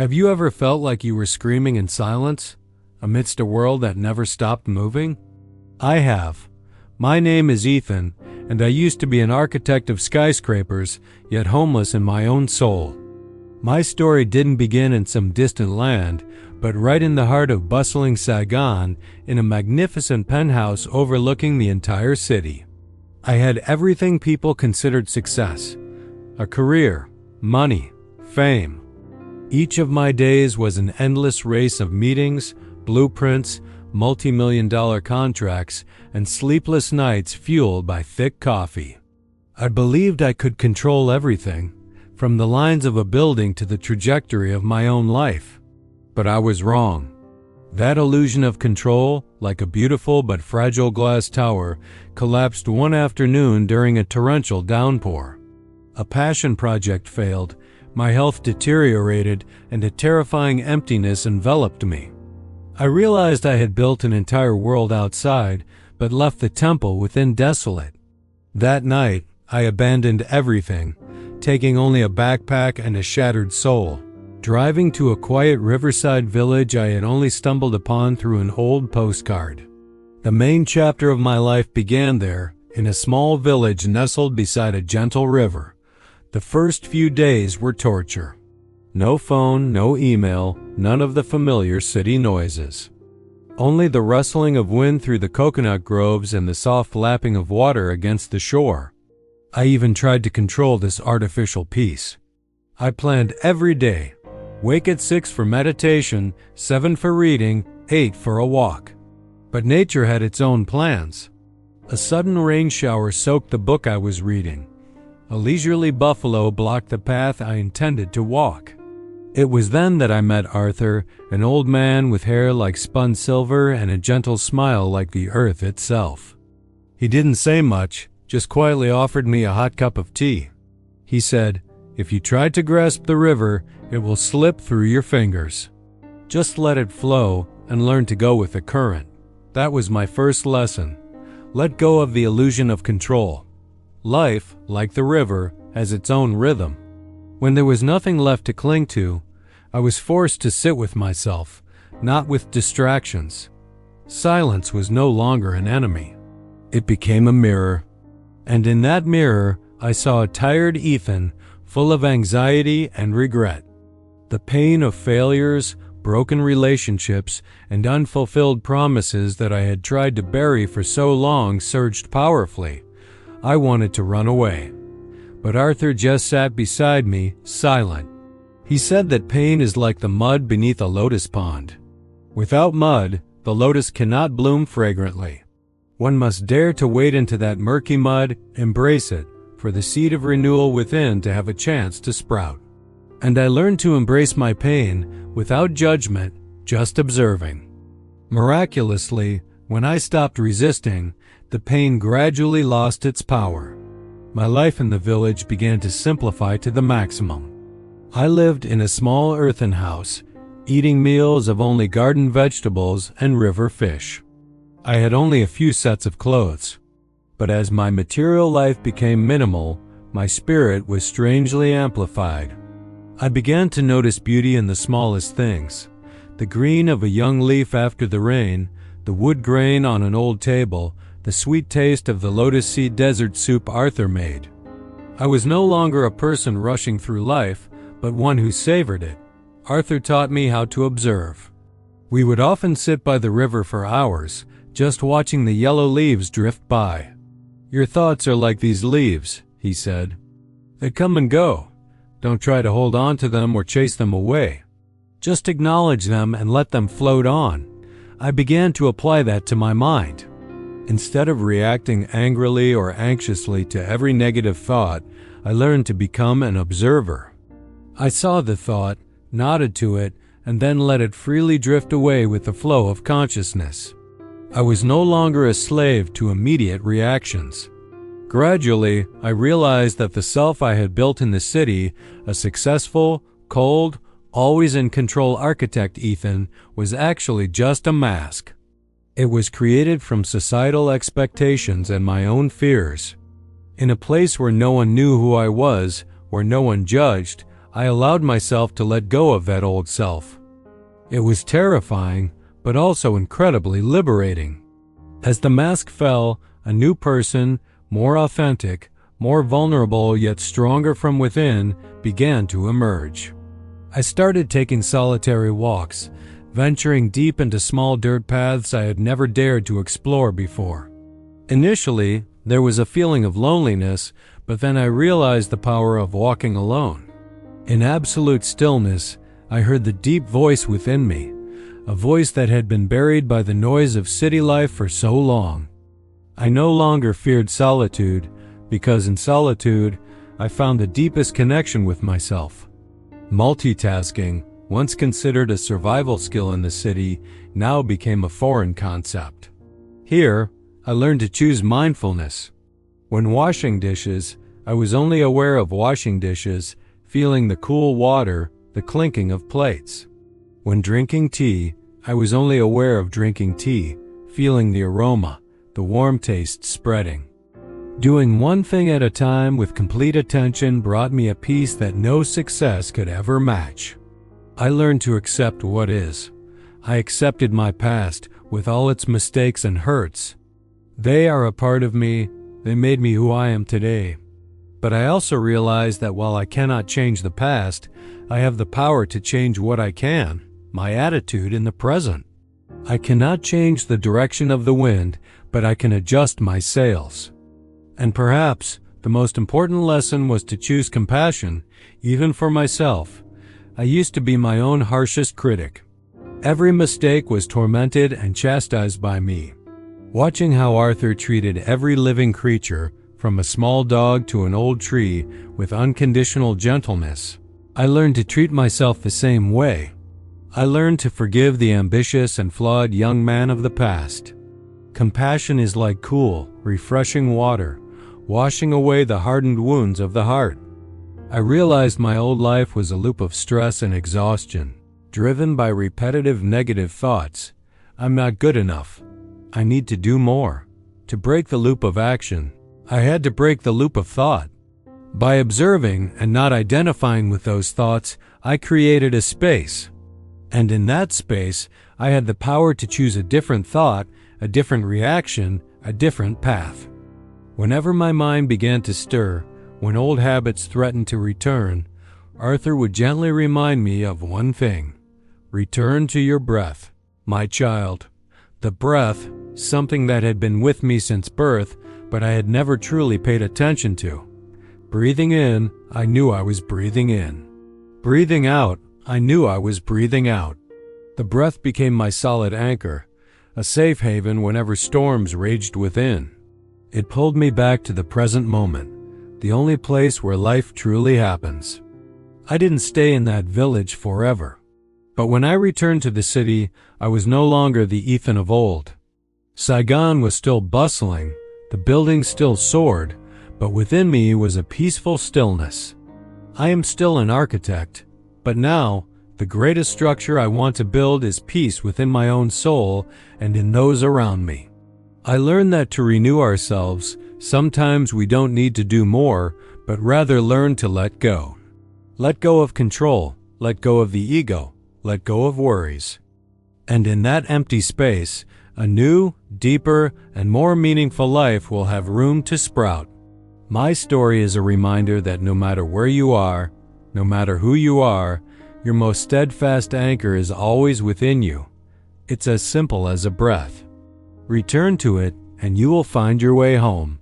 Have you ever felt like you were screaming in silence, amidst a world that never stopped moving? I have. My name is Ethan, and I used to be an architect of skyscrapers, yet homeless in my own soul. My story didn't begin in some distant land, but right in the heart of bustling Saigon, in a magnificent penthouse overlooking the entire city. I had everything people considered success: a career, money, fame. Each of my days was an endless race of meetings, blueprints, multi-million-dollar contracts, and sleepless nights fueled by thick coffee. I believed I could control everything, from the lines of a building to the trajectory of my own life. But I was wrong. That illusion of control, like a beautiful but fragile glass tower, collapsed one afternoon during a torrential downpour. A passion project failed, my health deteriorated, and a terrifying emptiness enveloped me. I realized I had built an entire world outside, but left the temple within desolate. That night, I abandoned everything, taking only a backpack and a shattered soul, driving to a quiet riverside village I had only stumbled upon through an old postcard. The main chapter of my life began there, in a small village nestled beside a gentle river. The first few days were torture. No phone, no email, none of the familiar city noises. Only the rustling of wind through the coconut groves and the soft lapping of water against the shore. I even tried to control this artificial peace. I planned every day. Wake at 6 for meditation, 7 for reading, 8 for a walk. But nature had its own plans. A sudden rain shower soaked the book I was reading. A leisurely buffalo blocked the path I intended to walk. It was then that I met Arthur, an old man with hair like spun silver and a gentle smile like the earth itself. He didn't say much, just quietly offered me a hot cup of tea. He said, "If you try to grasp the river, it will slip through your fingers. Just let it flow and learn to go with the current." That was my first lesson. Let go of the illusion of control. Life, like the river, has its own rhythm. When there was nothing left to cling to, I was forced to sit with myself, not with distractions. Silence was no longer an enemy. It became a mirror. And in that mirror, I saw a tired Ethan, full of anxiety and regret. The pain of failures, broken relationships, and unfulfilled promises that I had tried to bury for so long surged powerfully. I wanted to run away. But Arthur just sat beside me, silent. He said that pain is like the mud beneath a lotus pond. Without mud, the lotus cannot bloom fragrantly. One must dare to wade into that murky mud, embrace it, for the seed of renewal within to have a chance to sprout. And I learned to embrace my pain without judgment, just observing. Miraculously, when I stopped resisting, the pain gradually lost its power. My life in the village began to simplify to the maximum. I lived in a small earthen house, eating meals of only garden vegetables and river fish. I had only a few sets of clothes. But as my material life became minimal, my spirit was strangely amplified. I began to notice beauty in the smallest things: the green of a young leaf after the rain, the wood grain on an old table, the sweet taste of the lotus seed desert soup Arthur made. I was no longer a person rushing through life, but one who savored it. Arthur taught me how to observe. We would often sit by the river for hours, just watching the yellow leaves drift by. "Your thoughts are like these leaves," he said. "They come and go. Don't try to hold on to them or chase them away. Just acknowledge them and let them float on." I began to apply that to my mind. Instead of reacting angrily or anxiously to every negative thought, I learned to become an observer. I saw the thought, nodded to it, and then let it freely drift away with the flow of consciousness. I was no longer a slave to immediate reactions. Gradually, I realized that the self I had built in the city, a successful, cold, always in control architect Ethan, was actually just a mask. It was created from societal expectations and my own fears. In a place where no one knew who I was, where no one judged, I allowed myself to let go of that old self. It was terrifying, but also incredibly liberating. As the mask fell, a new person, more authentic, more vulnerable yet stronger from within, began to emerge. I started taking solitary walks, venturing deep into small dirt paths I had never dared to explore before. Initially, there was a feeling of loneliness, but then I realized the power of walking alone. In absolute stillness, I heard the deep voice within me, a voice that had been buried by the noise of city life for so long. I no longer feared solitude, because in solitude, I found the deepest connection with myself. Multitasking, once considered a survival skill in the city, now became a foreign concept. Here, I learned to choose mindfulness. When washing dishes, I was only aware of washing dishes, feeling the cool water, the clinking of plates. When drinking tea, I was only aware of drinking tea, feeling the aroma, the warm taste spreading. Doing one thing at a time with complete attention brought me a peace that no success could ever match. I learned to accept what is. I accepted my past, with all its mistakes and hurts. They are a part of me. They made me who I am today. But I also realized that while I cannot change the past, I have the power to change what I can, my attitude in the present. I cannot change the direction of the wind, but I can adjust my sails. And perhaps the most important lesson was to choose compassion, even for myself. I used to be my own harshest critic. Every mistake was tormented and chastised by me. Watching how Arthur treated every living creature, from a small dog to an old tree, with unconditional gentleness, I learned to treat myself the same way. I learned to forgive the ambitious and flawed young man of the past. Compassion is like cool, refreshing water, washing away the hardened wounds of the heart. I realized my old life was a loop of stress and exhaustion, driven by repetitive negative thoughts. I'm not good enough. I need to do more. To break the loop of action, I had to break the loop of thought. By observing and not identifying with those thoughts, I created a space. And in that space, I had the power to choose a different thought, a different reaction, a different path. Whenever my mind began to stir, when old habits threatened to return, Arthur would gently remind me of one thing. Return to your breath, my child. The breath, something that had been with me since birth, but I had never truly paid attention to. Breathing in, I knew I was breathing in. Breathing out, I knew I was breathing out. The breath became my solid anchor, a safe haven whenever storms raged within. It pulled me back to the present moment, the only place where life truly happens. I didn't stay in that village forever. But when I returned to the city, I was no longer the Ethan of old. Saigon was still bustling, the buildings still soared, but within me was a peaceful stillness. I am still an architect, but now, the greatest structure I want to build is peace within my own soul and in those around me. I learned that to renew ourselves, sometimes we don't need to do more, but rather learn to let go. Let go of control, let go of the ego, let go of worries. And in that empty space, a new, deeper, and more meaningful life will have room to sprout. My story is a reminder that no matter where you are, no matter who you are, your most steadfast anchor is always within you. It's as simple as a breath. Return to it, and you will find your way home.